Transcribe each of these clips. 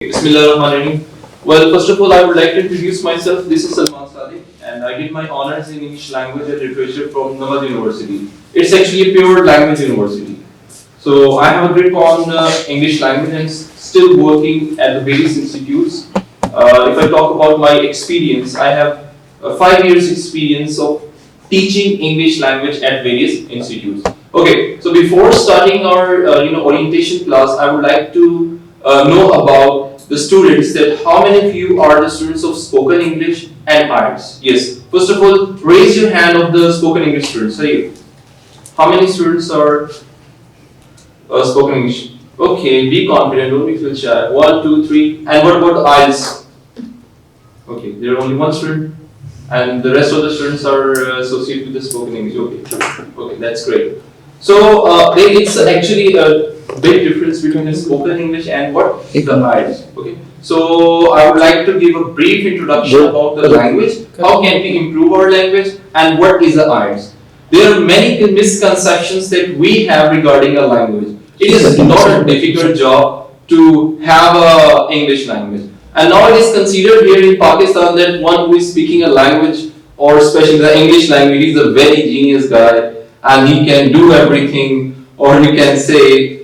Bismillahirrahmanirrahim. Well, first of all, I would like to introduce myself. This is Salman Sadiq, and I did my honors in English language and literature from Namad University. It's actually a pure language university. So I have a grip on English language and still working at the various institutes. If I talk about my experience, I have 5 years experience of teaching English language at various institutes. Okay, so before starting our orientation class, I would like to know about the students, that how many of you are the students of spoken English and IELTS? Yes. First of all, raise your hand of the spoken English students. How many students are spoken English? Okay, be confident, don't be feel shy. 1, 2, 3. And what about the IELTS? Okay, there are only one student, and the rest of the students are associated with the spoken English. Okay, that's great. So it's actually a big difference between the spoken English and what the IELTS. Okay, so I would like to give a brief introduction about the language. How can we improve our language, and what is the IELTS? There are many misconceptions that we have regarding a language. It is not a difficult job to have a English language, and now it is considered here in Pakistan that one who is speaking a language, or especially the English language, is a very genius guy, and he can do everything, or you can say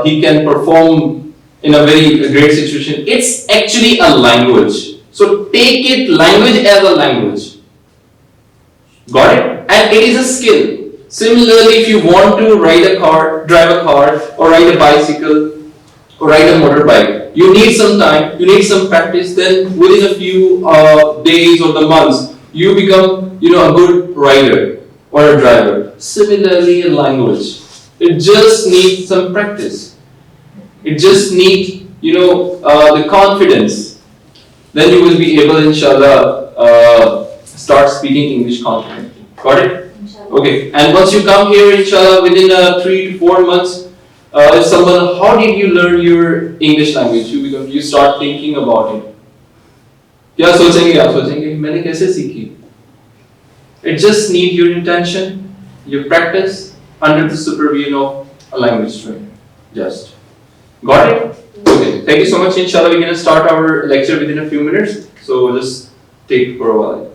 he can perform in a very great situation. It's actually a language. So take it language as a language. Got it? And it is a skill. Similarly, if you want to ride a car, drive a car, or ride a bicycle, or ride a motorbike, you need some time, you need some practice. Then within a few days or the months, you become a good rider or a driver. Similarly, a language, it just needs some practice. It just needs the confidence. Then you will be able, inshallah, start speaking English confidently. Got it? Okay. And once you come here, inshallah, within 3 to 4 months, if someone, how did you learn your English language? You start thinking about it. क्या सोचेंगे आप सोचेंगे मैंने कैसे सीखी? It just needs your intention, your practice, under the supervision of a language trainer. Just. Got it? Okay. Thank you so much. Inshallah, we're going to start our lecture within a few minutes. So just take it for a while.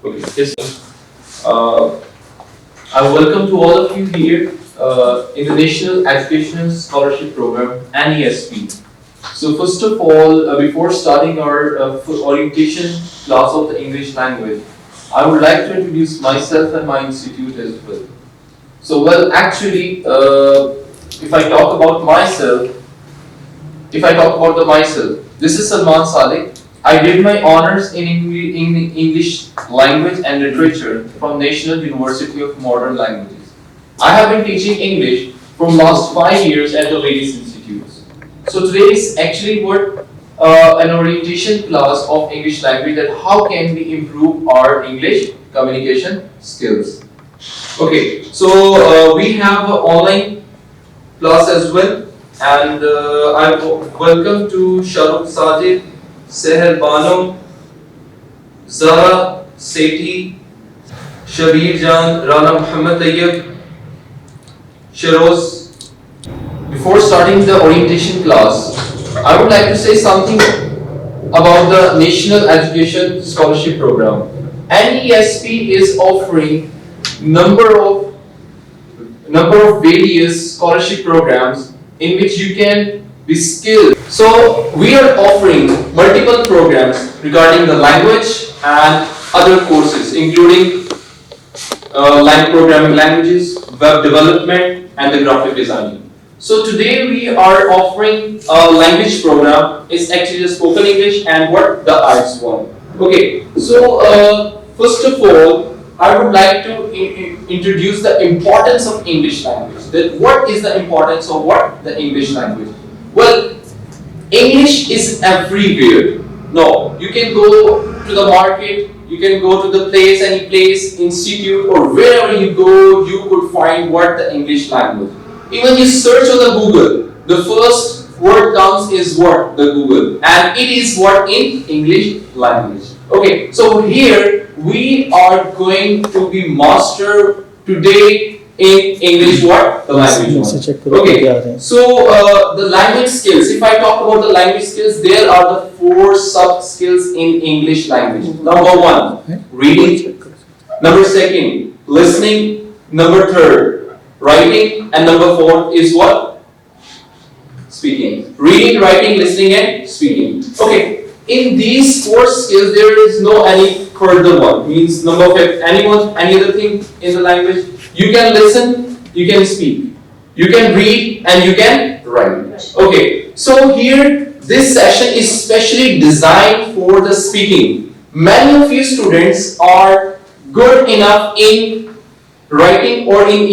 Okay. Yes. I welcome to all of you here in the National Educational Scholarship Program, NESP. So first of all, before starting our orientation class of the English language, I would like to introduce myself and my institute as well. So, well, actually, if I talk about myself, this is Salman Sadiq. I did my honors in English language and literature from National University of Modern Languages. I have been teaching English from last 5 years at the various institutes. So today is actually an orientation class of English language, that how can we improve our English communication skills. Okay, so we have an online class as well, and I welcome to Shahrukh Sajid, Seher Bano, Zara Sethi, Shabir Jan, Rana Muhammad Tayyib, Sharoz. Before starting the orientation class, I would like to say something about the National Education Scholarship Program. NESP is offering number of various scholarship programs in which you can be skilled. So we are offering multiple programs regarding the language and other courses, including line programming languages, web development, and the graphic designing. So today we are offering a language program. It's actually the spoken English and what the IELTS one. Okay, so first of all, I would like to introduce the importance of English language. That what is the importance of the English language? Well, English is everywhere. No, you can go to the market, you can go to the place, any place, institute, or wherever you go, you could find what the English language. Even you search on the Google, the first word comes is what? The Google. And it is what? In English language. Okay, so here we are going to be master today in English what? The language one. Okay, so the language skills, if I talk about the language skills, there are the 4 sub skills in English language. Number 1, reading. Number 2, listening. Number 3, writing. And number 4 is what? Speaking. Reading, writing, listening and speaking. Okay, in these 4 skills there is no any further one. Means number 5, anyone, any other thing in the language? You can listen, you can speak, you can read and you can write. Okay, so here this session is specially designed for the speaking. Many of you students are good enough in writing or in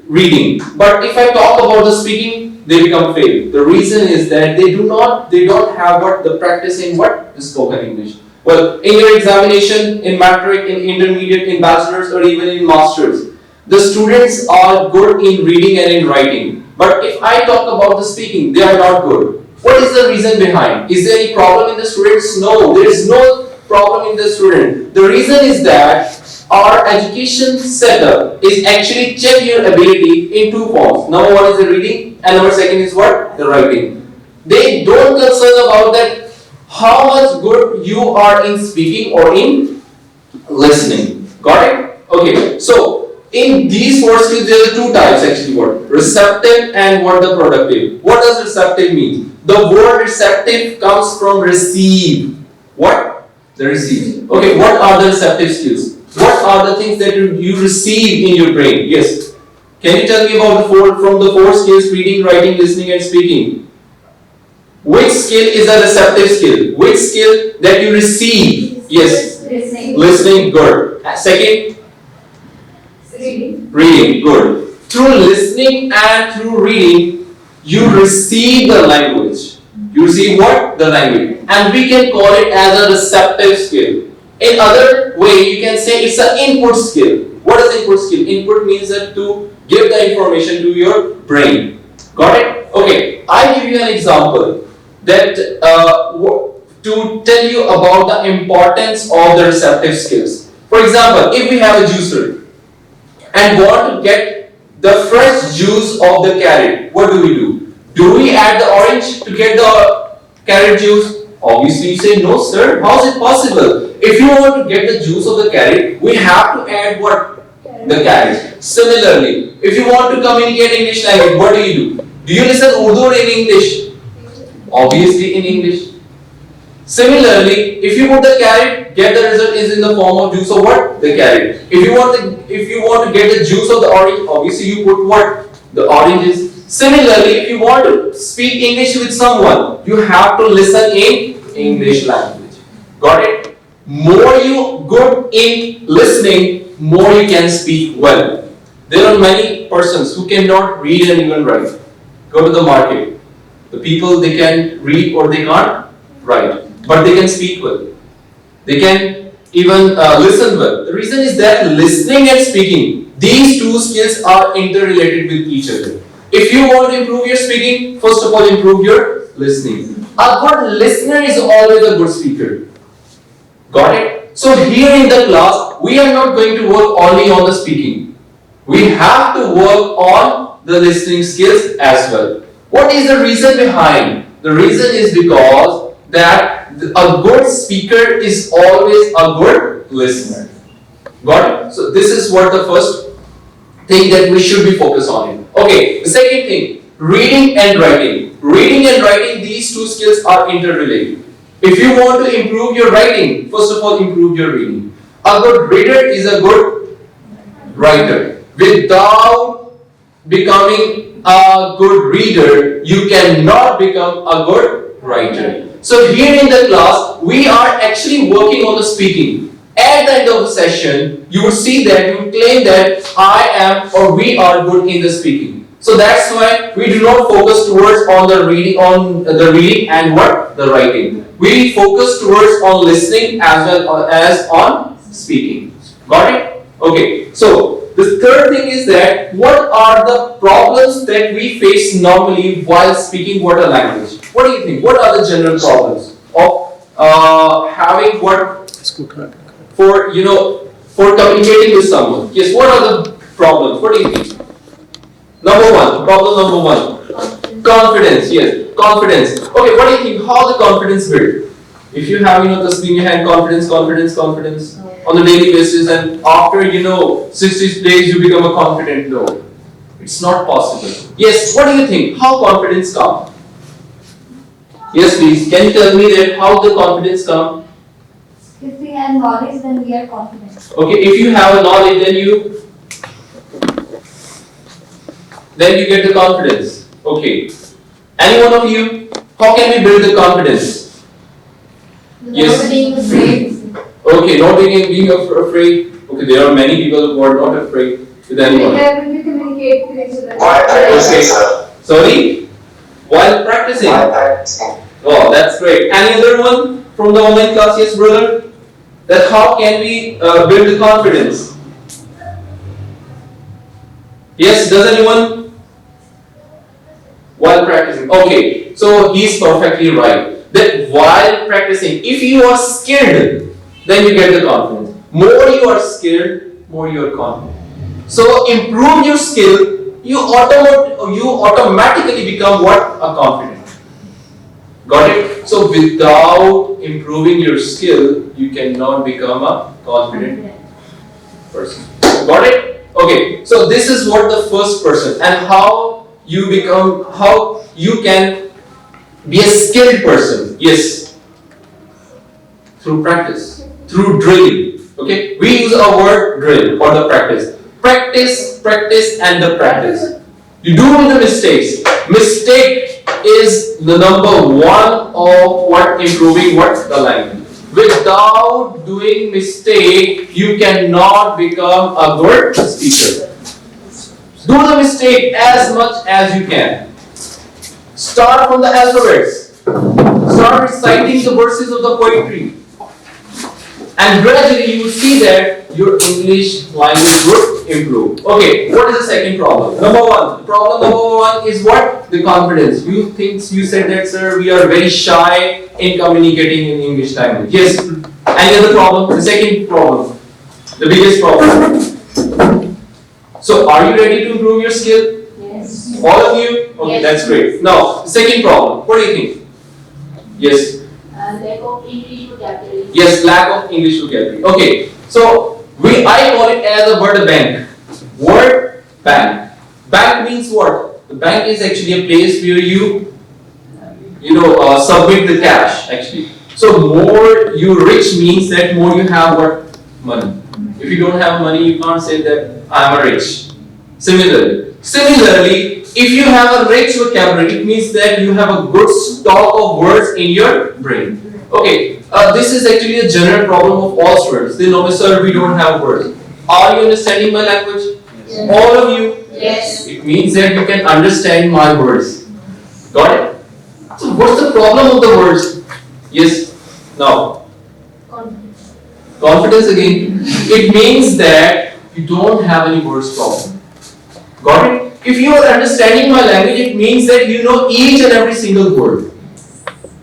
reading, but if I talk about the speaking, they become fail. The reason is that they don't have what the practice in what? The spoken English. Well, in your examination, in matric, in intermediate, in bachelor's or even in master's, the students are good in reading and in writing. But if I talk about the speaking, they are not good. What is the reason behind? Is there any problem in the students? No, there is no problem in the student. The reason is that our education setup is actually check your ability in 2 forms. Number 1 is the reading and number 2 is what? The writing. They don't concern about that how much good you are in speaking or in listening. Got it? Okay, so in these 4 skills, there are 2 types actually. What? Receptive and what the productive. What does receptive mean? The word receptive comes from receive. What? The receive. Okay, what are the receptive skills? What are the things that you receive in your brain? Yes. Can you tell me about the 4 skills, reading, writing, listening and speaking? Which skill is a receptive skill? Which skill that you receive? Yes. Listening, good. Second? Reading, good. Through listening and through reading, you receive the language. You receive what? The language. And we can call it as a receptive skill. In other way, you can say it's an input skill. What is input skill? Input means that to give the information to your brain. Got it? Okay, I give you an example that to tell you about the importance of the receptive skills. For example, if we have a juicer and want to get the fresh juice of the carrot, what do? Do we add the orange to get the carrot juice? Obviously you say no sir, how is it possible? If you want to get the juice of the carrot, we have to add what? The carrot. Similarly, if you want to communicate English language, what do? Do you listen Urdu or in English? Obviously in English. Similarly, if you put the carrot, get the result is in the form of juice of what? The carrot. If you want to get the juice of the orange, obviously you put what? The oranges. Similarly, if you want to speak English with someone, you have to listen in English language. Got it? More you good in listening, more you can speak well. There are many persons who cannot read and even write. Go to the market. The people, they can read or they can't write, but they can speak well. They can even listen well. The reason is that listening and speaking, these 2 skills are interrelated with each other. If you want to improve your speaking, first of all improve your listening. A good listener is always a good speaker. Got it? So here in the class, we are not going to work only on the speaking. We have to work on the listening skills as well. What is the reason behind? The reason is because that a good speaker is always a good listener. Got it? So this is what the first thing that we should be focused on. Okay, the second thing, reading and writing. Reading and writing, these 2 skills are interrelated. If you want to improve your writing, first of all improve your reading. A good reader is a good writer. Without becoming a good reader, you cannot become a good writer. So here in the class, we are actually working on the speaking. At the end of the session, you will see that you claim that I am or we are good in the speaking. So that's why we do not focus towards on the reading and what? The writing. We focus towards on listening as well as on speaking. Got it? Okay. So the third thing is that what are the problems that we face normally while speaking what a language? What do you think? What are the general problems of having what for communicating with someone? Yes. What are the problems? What do you think? Number one, problem number one. Confidence, yes, confidence. Okay, what do you think? How the confidence build? If you have, the in your hand, confidence on a daily basis, and after 60 days you become a confident, no, it's not possible. Yes, what do you think? How confidence come? Yes, please. Can you tell me that how the confidence come? If we have knowledge, then we are confident. Okay, if you have a knowledge, then you get the confidence. Okay. Any one of you? How can we build the confidence? Yes. Not being afraid. Okay, not being afraid. Okay, there are many people who are not afraid with anyone. We communicate with each other. While practicing, sir. Sorry? While practicing? While practicing. Oh, that's great. Any other one from the online class? Yes, brother? That how can we build the confidence? Yes, does anyone? While practicing. Okay, so he's perfectly right. That while practicing, if you are skilled, then you get the confidence. More you are skilled, more you are confident. So improve your skill, you automatically become what? A confident. Got it? So without improving your skill, you cannot become a confident person. Got it? Okay, so this is what the first person, and how you can be a skilled person. Yes, through practice, through drilling. Okay, we use a word drill for the practice. Practice, and the practice. You do the mistakes. Mistake is the number one of improving the language. Without doing mistake, you cannot become a good speaker. Do the mistake as much as you can. Start from the alphabets. Start reciting the verses of the poetry. And gradually you will see that your English language would improve. Okay, what is the second problem? Problem number one is what? The confidence. You said that, sir, we are very shy in communicating in English language. Yes. Any other problem? The second problem. The biggest problem. So, are you ready to improve your skill? Yes. All of you? Okay, yes. That's great. Now, second problem. What do you think? Yes. Lack of English vocabulary. Yes, lack of English vocabulary. Okay, so I call it as a word bank. Word bank. Bank means what? The bank is actually a place where you submit the cash actually. So more you rich means that more you have what? Money. If you don't have money, you can't say that I am a rich. Similarly, if you have a rich vocabulary, it means that you have a good stock of words in your brain. Okay, this is actually a general problem of all students. They know, sir, we don't have words. Are you understanding my language? Yes. All of you? Yes. It means that you can understand my words. Got it? So what's the problem of the words? Yes. Now. Confidence again. It means that you don't have any words problem. Got it? If you are understanding my language, it means that you know each and every single word.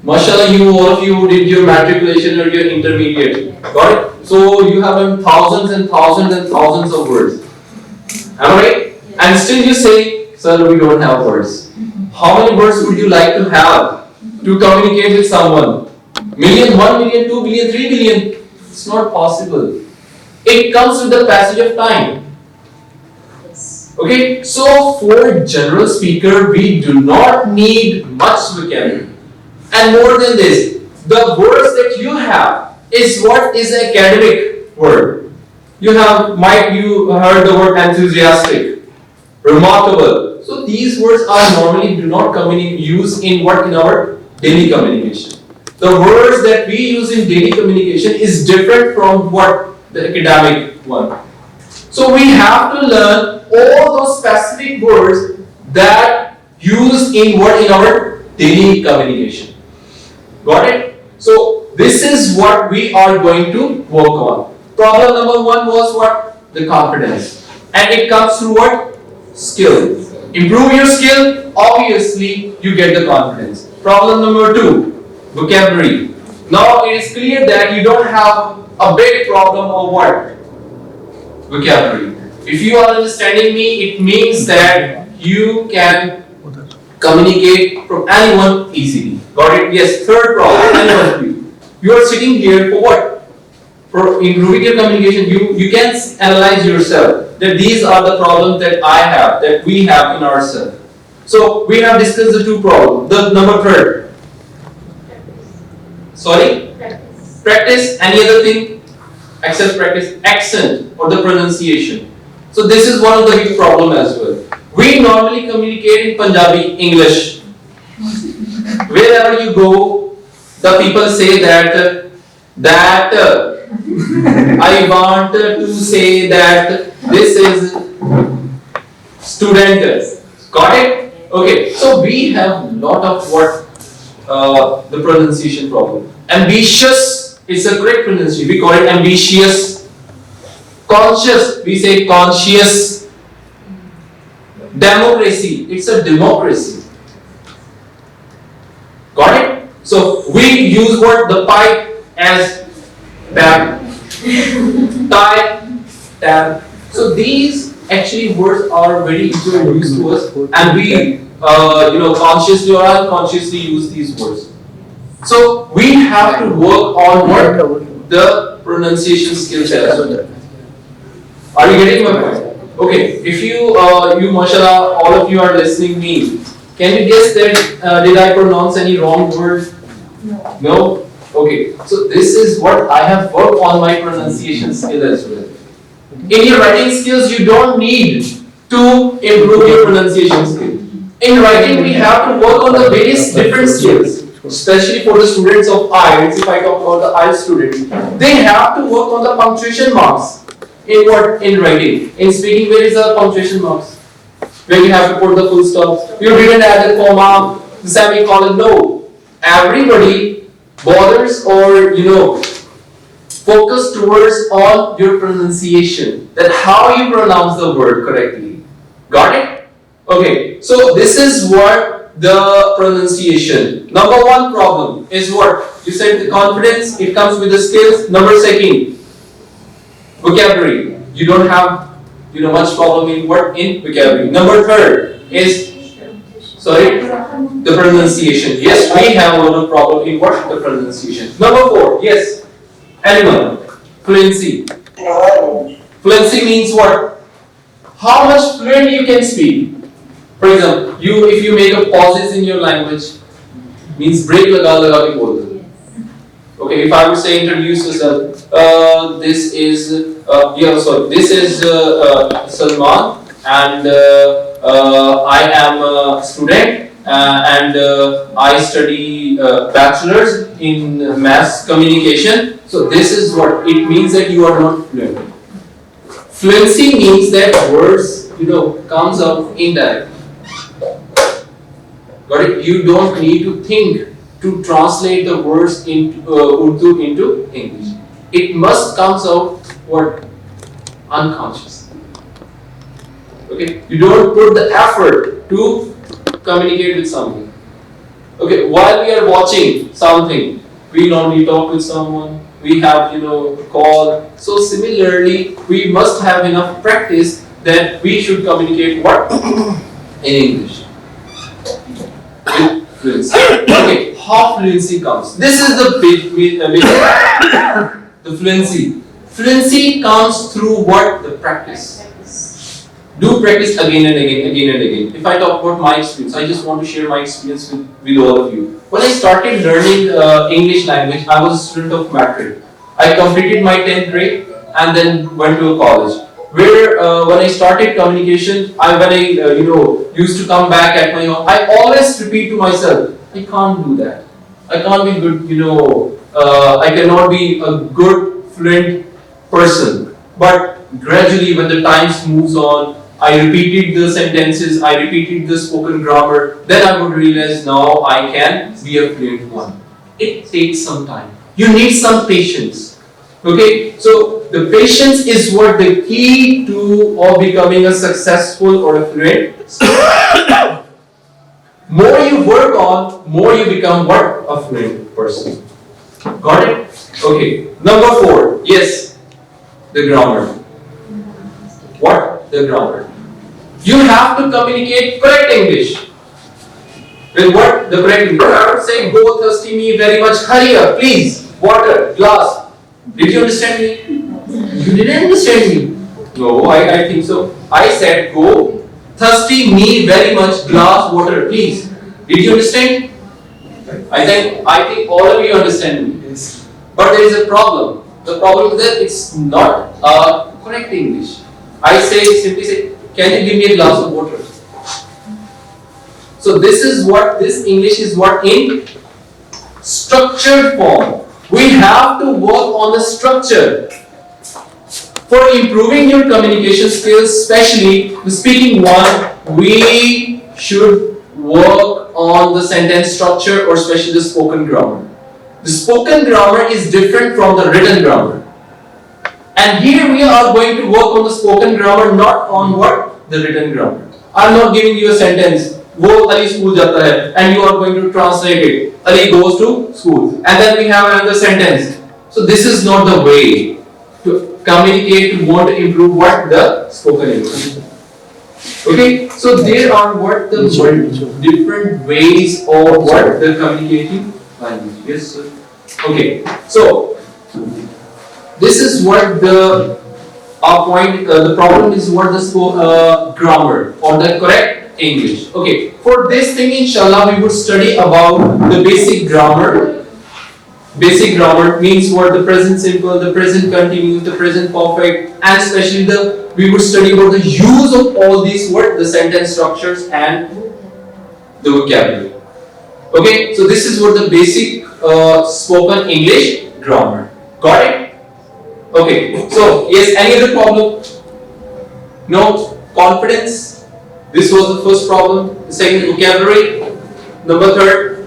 Mashallah, all of you did your matriculation or your intermediate. Got it? So you have thousands and thousands and thousands of words. Am I right? Yes. And still you say, sir, we don't have words. How many words would you like to have to communicate with someone? Million, 1 million, 2 billion, 3 billion? It's not possible. It comes with the passage of time. Okay, so for general speaker, we do not need much vocabulary. And more than this, the words that you have is what is an academic word. You heard the word enthusiastic, remarkable. So these words are normally do not use in our daily communication. The words that we use in daily communication is different from what the academic one. So we have to learn all those specific words that use in our daily communication. Got it? So this is what we are going to work on. Problem number one was what? The confidence. And it comes through what? Skill. Improve your skill, obviously you get the confidence. Problem number two, vocabulary. Now it is clear that you don't have a big problem of what? Vocabulary. If you are understanding me, it means that you can communicate from anyone easily. Got it? Yes. Third problem, anyone of you. You are sitting here for what? For improving your communication. You can analyze yourself that these are the problems that I have, that we have in ourselves. So we have discussed the two problems. The number third. Sorry? Practice. Practice. Any other thing? Except practice. Accent or the pronunciation. So this is one of the big problem as well. We normally communicate in Punjabi, English. Wherever you go, the people say that I want to say that this is student. Got it? Okay. So we have lot of what the pronunciation problem. Ambitious is a correct pronunciation. We call it ambitious. Conscious, we say conscious. Democracy, it's a democracy. Got it? So we use what the pipe as tap, type, tap. So these actually words are very introduced to us, and we consciously or unconsciously use these words. So we have to work on what the pronunciation skills as well. Are you getting my point? Okay, if you mashallah, all of you are listening me, can you guess that did I pronounce any wrong word? No. No? Okay, so this is what I have worked on my pronunciation skill as well. In your writing skills, you don't need to improve your pronunciation skill. In writing, we have to work on the various different skills, especially for the students of IELTS. If I talk about the IELTS students, they have to work on the punctuation marks. In what? In writing. In speaking, where is the punctuation marks? Where you have to put the full stop. You didn't add the comma, the semicolon. No. Everybody bothers or focus towards on your pronunciation. That how you pronounce the word correctly. Got it? Okay. So this is what the pronunciation. Number one problem is what? You said the confidence. It comes with the skills. Number second. Vocabulary. You don't have much problem in vocabulary. Number third is the pronunciation. Yes, we have a lot of problem in the pronunciation. Number four, yes. Anyone? Fluency. Fluency means what? How much fluent you can speak. For example, if you make a pauses in your language, means break laga ke bolna. Okay, if I would say introduce yourself, this is Salman, and I am a student, and I study bachelor's in mass communication. So this is what it means that you are not fluent. Fluency means that words comes out indirectly. Got it? You don't need to think to translate the words into Urdu into English. It must comes out what? Unconscious. Okay? You don't put the effort to communicate with something. Okay, while we are watching something, we normally talk with someone, we have call. So similarly, we must have enough practice that we should communicate what? In English. With fluency. Okay, how fluency comes? This is the big the fluency. Fluency comes through what? The practice. Do practice again and again, again and again. If I talk about my experience, I just want to share my experience with all of you. When I started learning English language, I was a student of matric. I completed my 10th grade and then went to a college. Where when I started communication, when I used to come back at my home, I always repeat to myself, I can't do that. I can't be good, I cannot be a good fluent person. But gradually, when the times moves on, I repeated the sentences, I repeated the spoken grammar, then I would realize now I can be a fluent one. It takes some time. You need some patience. Okay, so the patience is what the key to of becoming a successful or a fluent. More you work on, more you become what? A fluent person. Got it? Okay. Number 4. Yes. The grammar. What? The grammar. You have to communicate correct English. With what? The correct English. I would say, go thirsty me very much, hurry up, please. Water, glass. Did you understand me? You didn't understand me. No, I think so. I said, go thirsty me very much, glass, water, please. Did you understand? I think all of you understand me. But there is a problem. The problem is that it's not correct English. I simply say, can you give me a glass of water? So this English is what in structured form. We have to work on the structure. For improving your communication skills, especially the speaking one, we should work on the sentence structure or especially the spoken grammar. The spoken grammar is different from the written grammar. And here we are going to work on the spoken grammar, not on what? The written grammar. I'm not giving you a sentence. Wo Ali school jata hai, and you are going to translate it. Ali goes to school. And then we have another sentence. So this is not the way to communicate, to want to improve what? The spoken English. Okay, so there are what the different ways of what the communicating language. Yes, sir. Okay, so this is what the point. The problem is what the grammar or the correct English. Okay, for this thing, inshallah, we would study about the basic grammar. Basic grammar means what? The present simple, the present continuous, the present perfect, and especially we would study about the use of all these words, the sentence structures and the vocabulary. Okay, so this is what the basic spoken English grammar. Got it? Okay, so yes, any other problem? No? Confidence? This was the first problem. The second, vocabulary. Number third,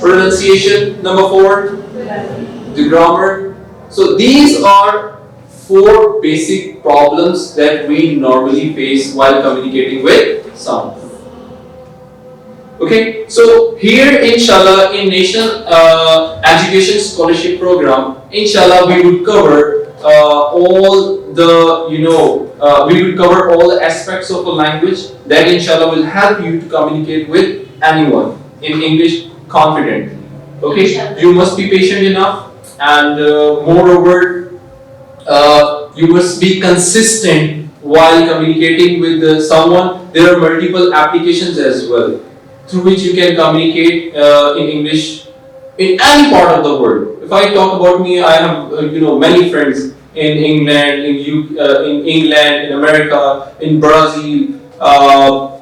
pronunciation. Number four, the grammar. So these are four basic problems that we normally face while communicating with someone. Okay, so here inshallah in National Education Scholarship Program, inshallah we would cover all the we will cover all the aspects of a language that inshallah will help you to communicate with anyone in English confidently. Okay, you must be patient enough, and moreover you must be consistent while communicating with someone. There are multiple applications as well through which you can communicate in English in any part of the world. If I talk about me, I have many friends in England, in England, in America, in Brazil.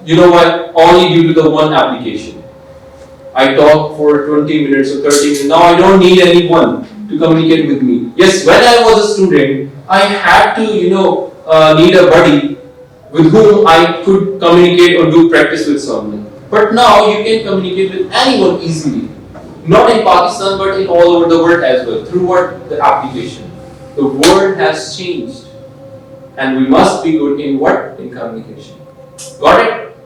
You know what? Only due to the one application. I talk for 20 minutes or 30 minutes. Now I don't need anyone to communicate with me. Yes, when I was a student, I had to need a buddy with whom I could communicate or do practice with someone. But now you can communicate with anyone easily. Not in Pakistan, but in all over the world as well. Through what? The application. The world has changed. And we must be good in what? In communication. Got it?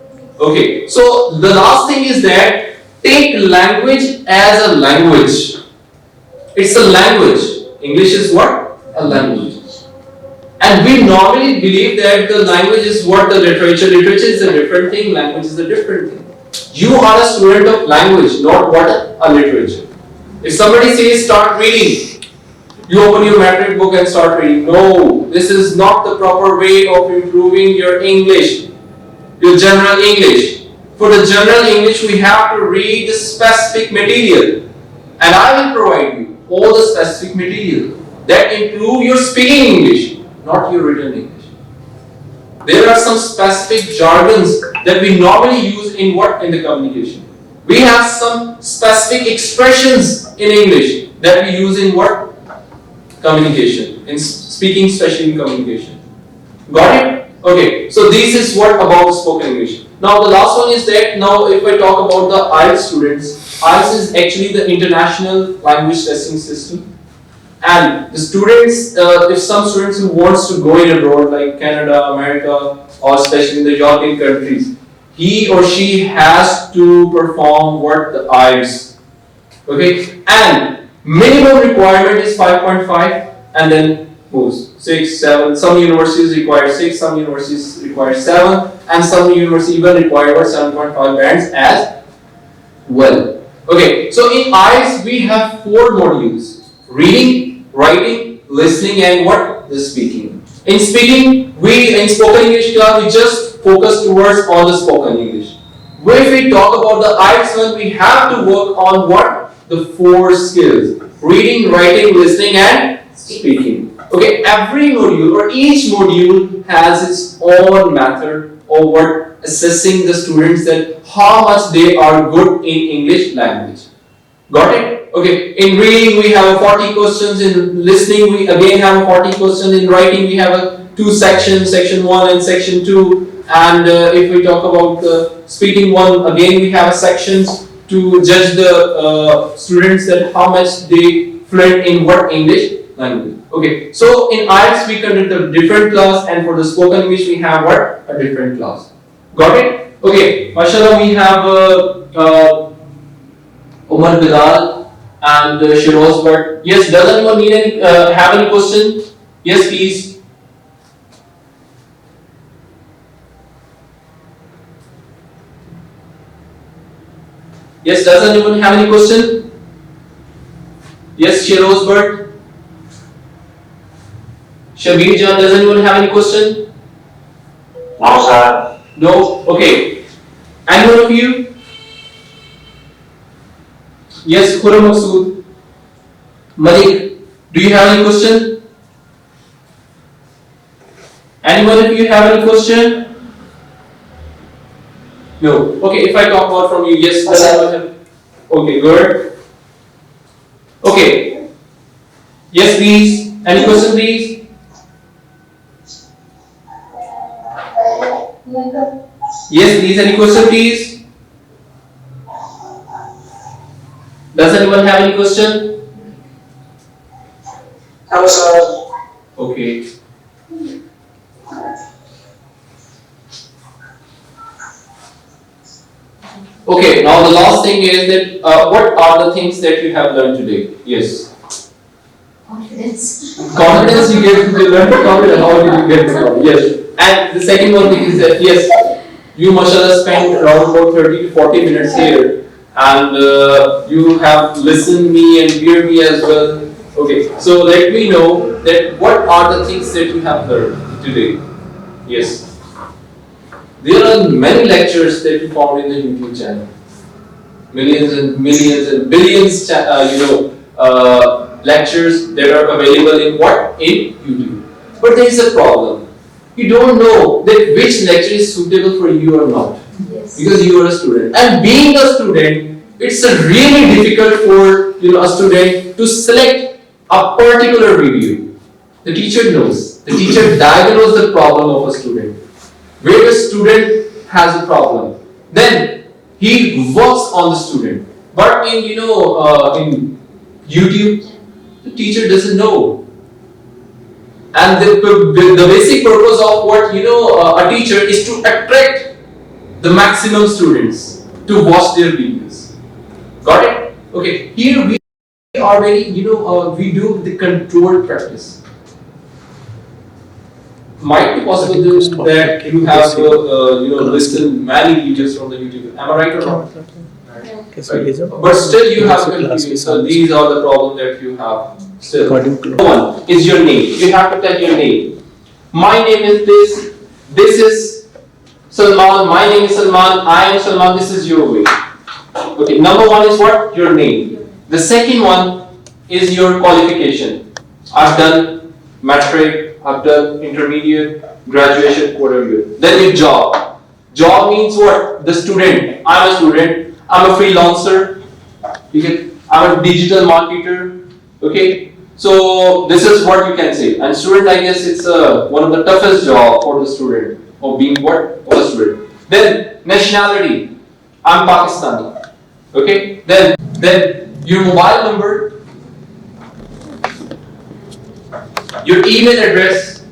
Okay. So the last thing is that take language as a language. It's a language. English is what? A language. And we normally believe that the language is what? The literature. Literature is a different thing. Language is a different thing. You are a student of language, not what? A literature. If somebody says start reading, you open your matric book and start reading. No, this is not the proper way of improving your English, your general English. For the general English, we have to read the specific material. And I will provide you all the specific material that improve your speaking English, not your written English. There are some specific jargons that we normally use in what? In the communication. We have some specific expressions in English that we use in what? Communication. In speaking, especially in communication. Got it? Okay. So this is what about spoken English. Now the last one is that now if I talk about the IELTS students, IELTS is actually the international language testing system. And the students, if some students who wants to go in abroad like Canada, America, or especially in the European countries, he or she has to perform what? The IELTS. Okay? And minimum requirement is 5.5 and then moves 6, 7. Some universities require 6, some universities require 7. and some university even require 7.5 bands as well. Okay, so in IELTS we have 4 modules: reading, writing, listening, and what? The speaking. In speaking, in spoken English class, we just focus towards on the spoken English. If we talk about the IELTS one, we have to work on what? The 4 skills: reading, writing, listening, and speaking. Okay, every module or each module has its own method of what assessing the students that how much they are good in English language. Got it? Okay, in reading we have 40 questions, in listening we again have 40 questions, in writing we have 2 sections, section 1 and section 2, and if we talk about the speaking one, again we have sections to judge the students that how much they fluent in what English language. Okay, so in IELTS we conduct a different class, and for the spoken English we have what? A different class. Got it? Okay, mashallah, we have Umar Bilal and Shiroz, but yes, does anyone need any have any question? Yes, please. Yes, does anyone have any question? Yes, Shiroz Bert. Shabir Jan, does anyone have any question? No, sir. No? Okay. Any one of you? Yes, Khurram Masood. Malik, do you have any question? Anyone of you have any question? No. Okay, if I talk about from you, yes, does anyone have? Okay, good. Okay. Yes, please. Any question, please? Yes, please. Any question, please? Does anyone have any question? No, sir. Okay. Okay, now the last thing is that what are the things that you have learned today? Yes. Confidence. Confidence, you learn confidence. How did you get the confidence? Yes. And the second one is that yes, you mashallah spent around about 30 to 40 minutes here, and you have listened me and hear me as well. Okay, so let me know that what are the things that you have learned today. Yes. There are many lectures that you found in the YouTube channel. Millions and millions and billions, lectures that are available in what? In YouTube. But there is a problem. You don't know that which lecture is suitable for you or not. Yes. Because you are a student. And being a student, it's really difficult for a student to select a particular video. The teacher knows. The teacher diagnoses the problem of a student. Where the student has a problem, then he works on the student. But in in YouTube, the teacher doesn't know. And the basic purpose of what a teacher is to attract the maximum students to watch their videos. Got it? Okay. Here we are very we do the controlled practice. Might be possible that you have listened many videos from the YouTube. Am I right or not? Right. But still you have confusion. So these are the problems that you have still. One is your name. You have to tell your name. My name is this. This is Salman. My name is Salman. I am Salman. This is your way. Okay. Number one is what? Your name. The second one is your qualification. I've done matric. I've done intermediate, graduation, whatever. Then your job. Job means what? The student. I'm a student. I'm a freelancer. I'm a digital marketer. Okay. So this is what you can say. And student, I guess it's one of the toughest job for the student of being what? Of a student. Then nationality. I'm Pakistani. Okay. Then your mobile number. Your email address.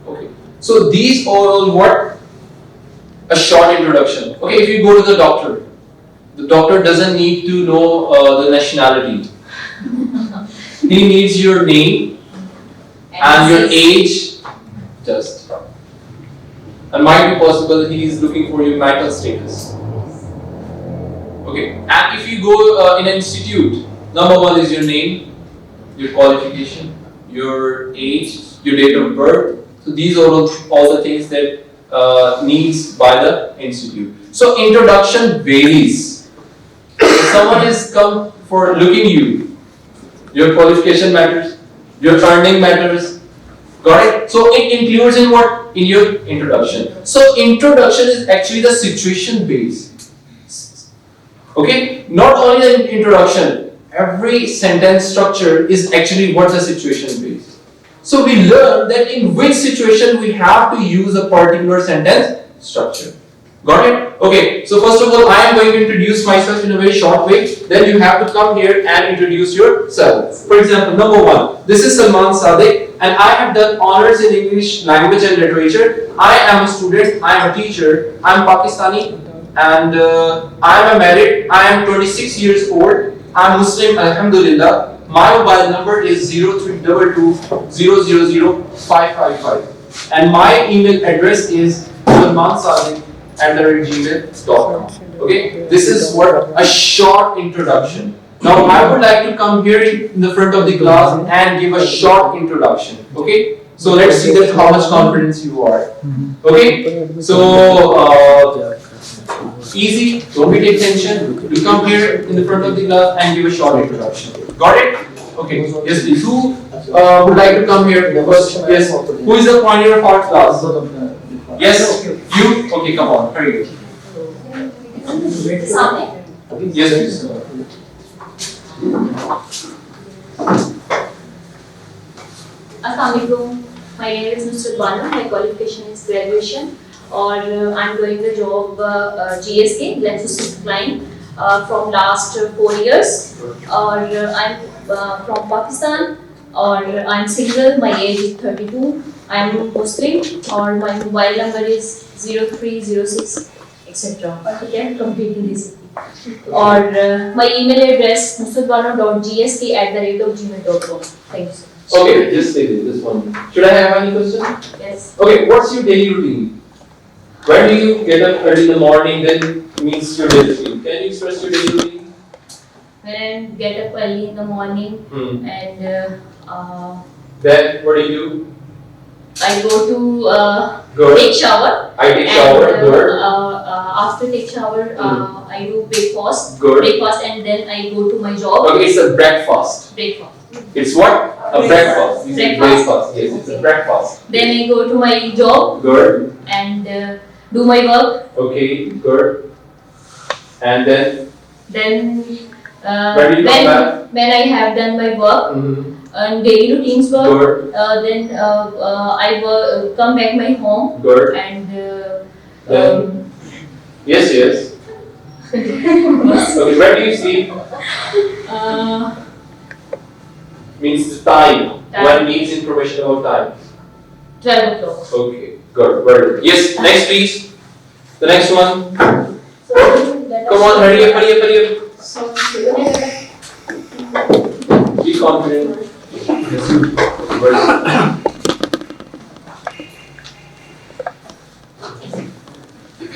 Okay. So these are all what? A short introduction. Okay, if you go to the doctor doesn't need to know the nationality. He needs your name and your age. Just and might be possible he is looking for your marital status. Okay, and if you go in an institute, number one is your name, your qualification, your age, your date of birth. So these are all the things that needs by the institute. So introduction varies. If someone is come for looking you, your qualification matters, your earning matters. Got it? So it includes in what? In your introduction. So introduction is actually the situation based. Okay? Not only the introduction, every sentence structure is actually what's the situation based. So we learn that in which situation we have to use a particular sentence structure. Got it? Okay, so first of all, I am going to introduce myself in a very short way. Then you have to come here and introduce yourself. For example, number one, this is Salman Sadiq, and I have done honors in English language and literature. I am a student, I am a teacher, I am Pakistani, and I am married. I am 26 years old. I am Muslim, Alhamdulillah. My mobile number is 0322000555, and my email address is salmansadiq@gmail.com. Okay, this is what a short introduction. Now I would like to come here in the front of the class and give a short introduction. Okay, so let's see that how much confidence you are. Okay, so easy, don't be take tension. You come here in the front of the class and give a short introduction. Got it? Okay, yes please. Who would like to come here first? Yes. Who is the pioneer of our class? Yes, you? Okay, come on, hurry. Yes, please. Assalamualaikum. My name is Mr. Banu. My qualification is graduation, or I'm doing the job GSK, Lexus Client, from last 4 years. Or I'm from Pakistan, or I'm single. My age is 32. I'm Muslim, or my mobile number is 0306, etc. Okay, completing this. Or my email address mustarbano.gsk@gmail.com. Thank you so much. Okay, just say this one. Should I have any question? Yes. Okay, what's your daily routine? When do you get up early in the morning? Then means your daily routine. Can you express your daily routine? When I get up early in the morning and then what do you do? I go to Good. take shower. I take shower. Good. After take shower, I do breakfast. Good. Breakfast, and then I go to my job. Okay, it's a breakfast. Breakfast. It's what? A breakfast. You say breakfast. Yes, it's a breakfast. Then I go to my job. Good. And do my work. Okay, good. And then when do you come back? When I have done my work and daily routines work, then I come back my home. Good. And then yes. Okay, where do you sleep? Means the time. One needs information about time. 12 o'clock. Okay, good. Very good. Yes, next please. The next one. Come on, hurry up. Be confident. Yes. Very good.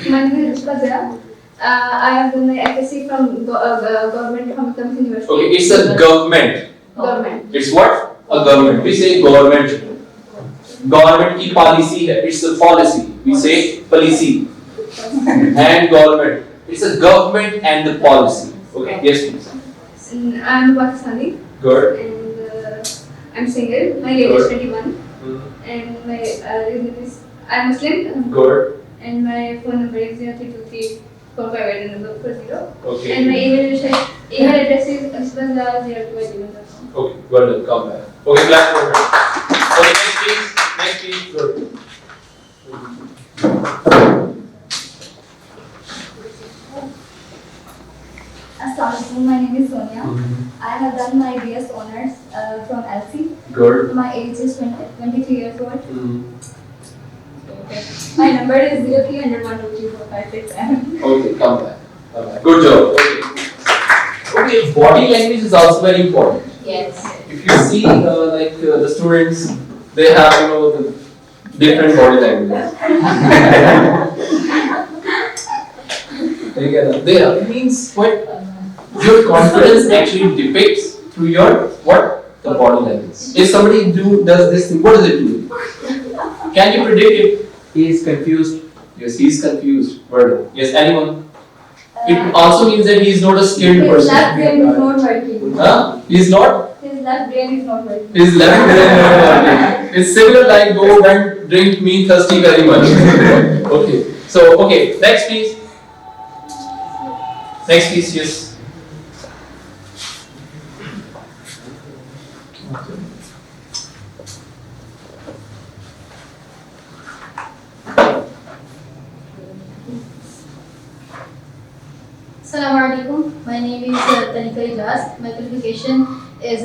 My name is Fazia. I have done my FSC from Government Hamilton University. Okay, it's a government. Government. It's what? A government. We say government. Government की policy है. It's a policy. We say policy. And government. It's a government and the policy. Okay. Yes, please. I'm Pakistani. Good. And I'm single. My age is 21. And my religion is I'm Muslim. Good. And my phone number is 0323 45840. Okay. And my email address is asbanda02@gmail.com. Okay. Well done. Come back. Okay. Clap for her. Okay. Next please. Good. Assalamualaikum, my name is Sonia. I have done my BS honors from LC. Good. My age is 23 years old. Okay. My number is 0300123456. Okay, come back. Good job. Okay, body language is also very important. Yes. If you see the students, they have different body languages. There means what? Your confidence actually depicts through your what? The body language. If somebody does this thing, what does it do? Can you predict it? He is confused. Yes, he is confused. Word. Yes, anyone? It also means that he is not a skilled His person. left brain is not working. Huh? He is not? His left brain is not working. His left brain is not working. It's similar like go and drink me thirsty very much. Okay. So, okay. Next please. Next please, yes. Assalamu alaikum. My name is Talika Ijaz. My qualification is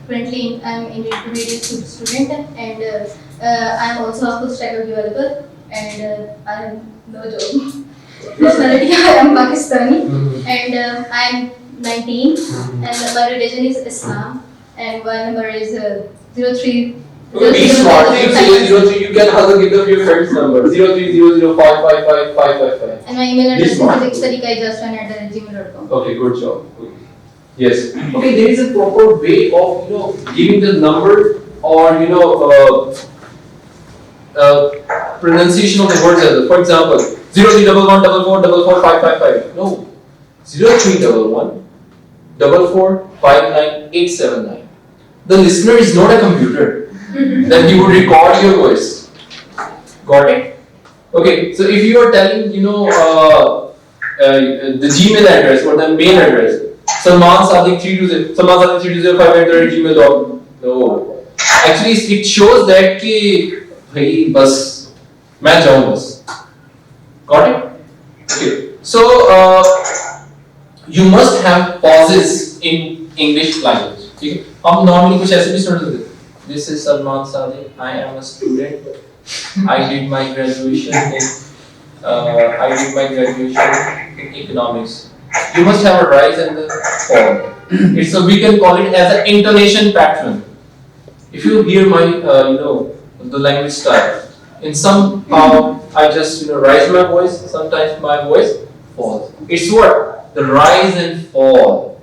currently I'm an intermediate student and I'm also a full stack developer and I have no job. Nationality I am Pakistani and I'm 19 and my religion is Islam and my number is 03. Be smart. You say 03, you can also give them your friend's number 0300555555. And my email address is talikaijaz@gmail.com. Okay, good job. Okay. Yes. Okay, there is a proper way of giving the number or pronunciation of the words as well. For example, 031144445555. No, 031144598979. The listener is not a computer. Then he would record your voice. Got it? Okay, so if you are telling, the Gmail address or the mail address, salman3205830@gmail.com. No. Actually, it shows that कि भाई बस मैं जाऊँ बस. Got it? Okay. So you must have pauses in English language. ठीक है? हम normally कुछ ऐसे भी start करते हैं. This is Salman Sadiq. I am a student. I did my graduation in economics. You must have a rise and the fall. It's so we can call it as an intonation pattern. If you hear my the language style, in somehow I just rise my voice. Sometimes my voice falls. It's what the rise and fall.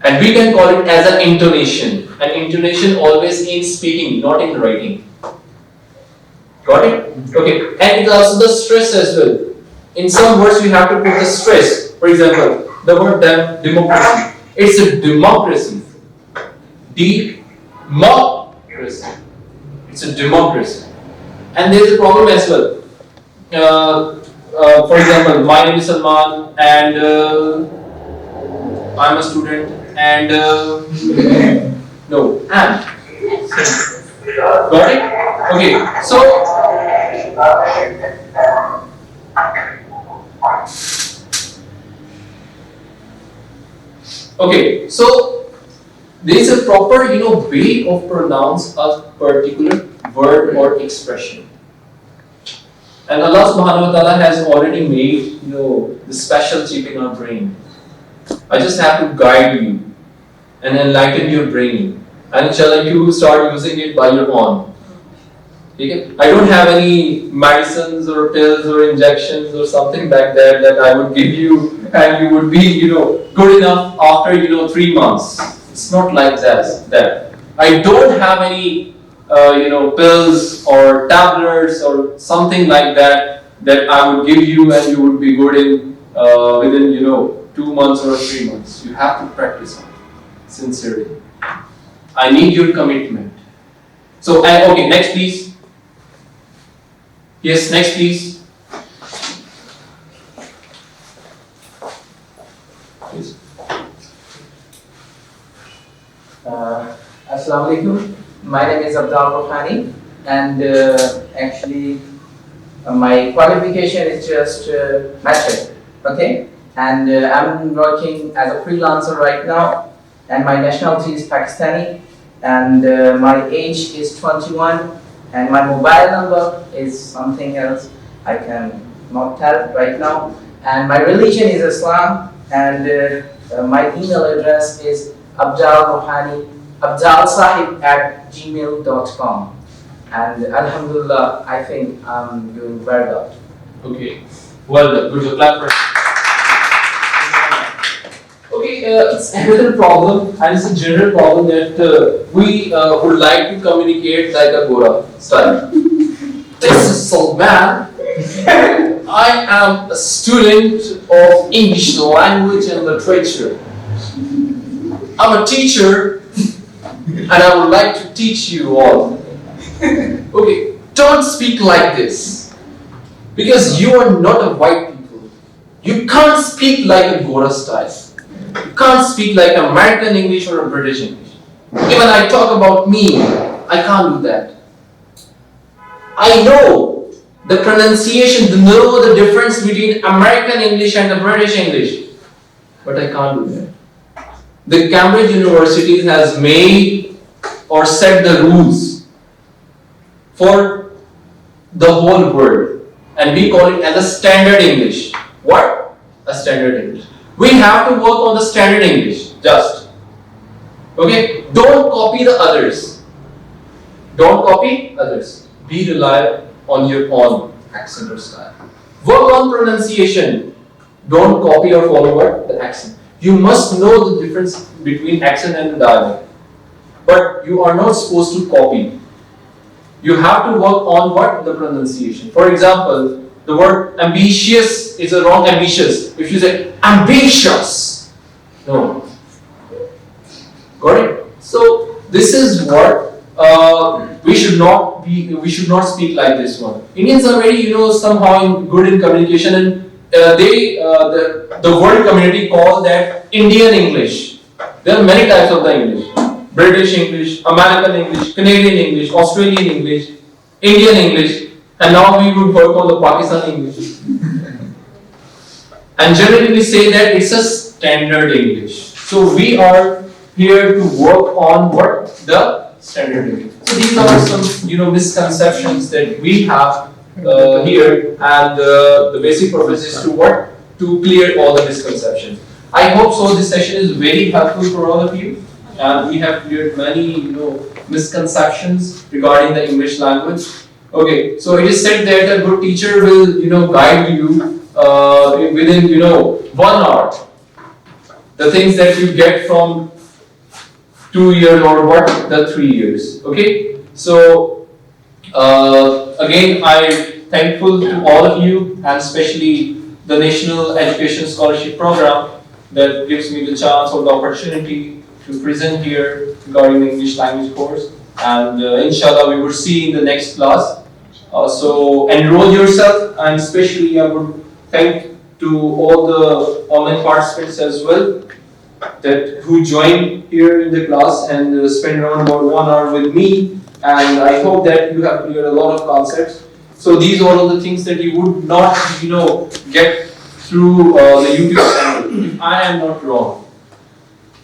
And we can call it as an intonation. An intonation always in speaking, not in writing. Got it? Okay. And it's also the stress as well. In some words, you have to put the stress. For example, the word democracy. It's a democracy. Democracy. It's a democracy. And there is a problem as well. For example, my name is Salman and I'm a student and no, and. Got it? Okay, so there is a proper way of pronounce a particular word or expression. And Allah subhanahu wa ta'ala has already made the special chip in our brain. I just have to guide you and enlighten your brain. And inshallah you start using it by your own. Okay? I don't have any medicines or pills or injections or something like that I would give you and you would be good enough after 3 months. It's not like that. I don't have any pills or tablets or something like that I would give you and you would be good in within 2 months or 3 months. You have to practice it sincerely. I need your commitment. So, okay, next please. Yes, next please. Please. Assalamu alaikum. My name is Abdul Rohani and actually my qualification is just matric. Okay, and I'm working as a freelancer right now. And my nationality is Pakistani, and my age is 21, and my mobile number is something else I can not tell right now. And my religion is Islam, and my email address is abdalsahib@gmail.com. and Alhamdulillah, I think I'm doing very well. Okay, well done. Good job. Clap for. Okay, it's another problem, and it's a general problem that we would like to communicate like a Gora style. This is Salman. I am a student of English language and literature. I'm a teacher, and I would like to teach you all. Okay, don't speak like this, because you are not a white people. You can't speak like a Gora style. You can't speak like American English or a British English. Even I talk about me, I can't do that. I know the pronunciation, to know the difference between American English and the British English, but I can't do that. The Cambridge University has made or set the rules for the whole world, and we call it as a standard English. What? A standard English. We have to work on the standard English, just. Okay? Don't copy the others. Don't copy others. Be reliant on your own accent or style. Work on pronunciation. Don't copy or follow what? The accent. You must know the difference between accent and the dialect. But you are not supposed to copy. You have to work on what? The pronunciation. For example, the word ambitious is a wrong ambitious. If you say ambitious, no. Got it? So this is what we should not be. We should not speak like this one. Indians are very, somehow good in communication, and the world community call that Indian English. There are many types of the English: British English, American English, Canadian English, Australian English, Indian English. And now we would work on the Pakistani English. And generally we say that it's a standard English. So we are here to work on what? The standard English. So these are some misconceptions that we have here, and the basic purpose is to what? To clear all the misconceptions. I hope so. This session is very helpful for all of you, and we have cleared many misconceptions regarding the English language. Okay, so it is said that a good teacher will, guide you within, 1 hour. The things that you get from 2 years or what, the 3 years. Okay, so again, I'm thankful to all of you, and especially the National Education Scholarship Program that gives me the chance or the opportunity to present here regarding the English language course. And inshallah, we will see in the next class. So enroll yourself, and especially I would thank to all the online participants as well who joined here in the class and spent around about 1 hour with me. And I hope that you have cleared a lot of concepts. So these are all the things that you would not, get through the YouTube channel. If I am not wrong,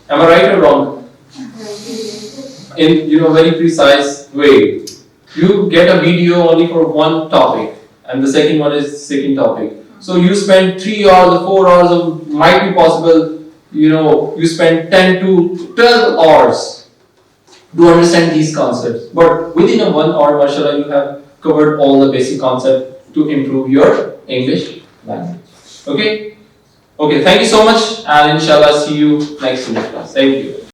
am I right or wrong? In very precise way. You get a video only for one topic, and the second one is second topic. So you spend 3 hours or 4 hours, or might be possible, you spend 10 to 12 hours to understand these concepts. But within a 1 hour, mashallah, you have covered all the basic concepts to improve your English language. Okay? Okay, thank you so much, and inshallah see you next in the class. Thank you.